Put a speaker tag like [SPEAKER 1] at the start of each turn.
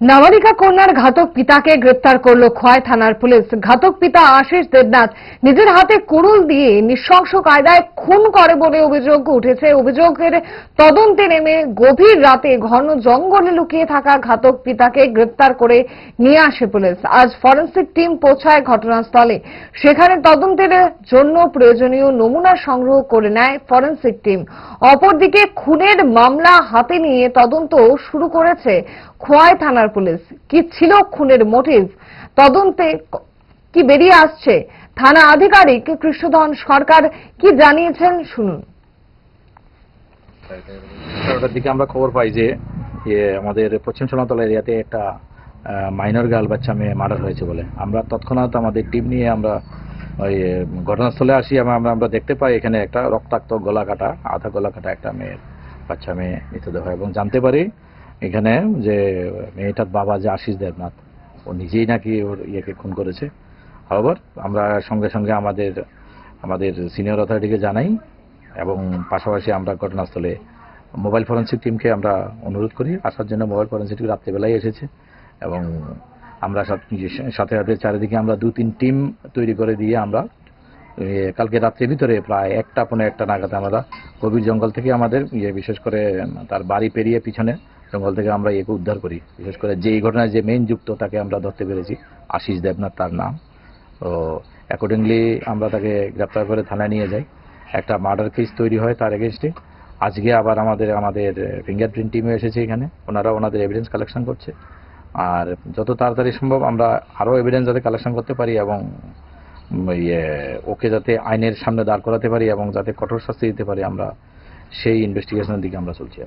[SPEAKER 1] নাবালিকা কন্যার ঘাতক পিতাকে গ্রেপ্তার করল খোয়াই থানার পুলিশ। ঘাতক পিতা আশিস দেবনাথ নিজের হাতে কুড়ুল দিয়ে নৃশংস কায়দায় খুন করে বলে অভিযোগ উঠেছে। অভিযোগের তদন্তে নেমে গভীর রাতে ঘন জঙ্গলে লুকিয়ে থাকা ঘাতক পিতাকে গ্রেপ্তার করে নিয়ে আসে পুলিশ। আজ ফরেনসিক টিম পৌঁছায় ঘটনাস্থলে। সেখানে তদন্তের জন্য প্রয়োজনীয় নমুনা সংগ্রহ করে নেয় ফরেনসিক টিম। অপরদিকে খুনের মামলা হাতে নিয়ে তদন্ত শুরু করেছে খোয়াই থানার পুলিশ। কি ছিল খুনের মোটিভ, তদন্তে কি বেরিয়ে আসছে, থানা আধিকারিক কৃষ্ণধন সরকার কি জানিয়েছেন শুনুন।
[SPEAKER 2] দিকে আমরা খবর পাই যে আমাদের পশ্চিম সোনাতলা এরিয়াতে একটা মাইনর গার্ল বাচ্চা মেয়ে মার্ডার হয়েছে বলে আমরা তৎক্ষণাৎ আমাদের টিম নিয়ে আমরা ওই ঘটনাস্থলে আসি এবং আমরা দেখতে পাই এখানে একটা রক্তাক্ত গলা কাটা, আধা গলা কাটা একটা বাচ্চা মেয়ে মৃতদেহ, এবং জানতে পারি এখানে যে মেয়েটার বাবা যে আশিস দেবনাথ ও নিজেই নাকি ওর ইয়েকে খুন করেছে। আবার আমরা সঙ্গে সঙ্গে আমাদের সিনিয়র অথরিটিকে জানাই এবং পাশাপাশি আমরা ঘটনাস্থলে মোবাইল ফরেনসিক টিমকে আমরা অনুরোধ করি আসার জন্য। মোবাইল ফরেনসিক টিম রাত্রেবেলায় এসেছে এবং আমরা সাথে সাথে চারিদিকে আমরা 2-3 টিম তৈরি করে দিয়ে আমরা কালকে রাত্রের ভিতরে প্রায় 1টা নাগাদ আমরা গভীর জঙ্গল থেকে আমাদের বিশেষ করে তার বাড়ি পেরিয়ে পিছনে জঙ্গল থেকে আমরা একে উদ্ধার করি। বিশেষ করে যে এই ঘটনায় যে মেইন যুক্ত তাকে আমরা ধরতে পেরেছি, আশিস দেবনাথ তার নাম। তো অ্যাকর্ডিংলি আমরা তাকে গ্রেপ্তার করে থানায় নিয়ে যাই। একটা মার্ডার কেস তৈরি হয় তার এগেনস্টে। আজকে আবার আমাদের ফিঙ্গারপ্রিন্ট টিমে এসেছে এখানে, ওনারা ওনাদের এভিডেন্স কালেকশন করছে। আর যত তাড়াতাড়ি সম্ভব আমরা আরও এভিডেন্স যাতে কালেকশন করতে পারি এবং ওকে যাতে আইনের সামনে দাঁড় করাতে পারি এবং যাতে কঠোর শাস্তি দিতে পারি, আমরা সেই ইনভেস্টিগেশনের দিকে আমরা চলছি।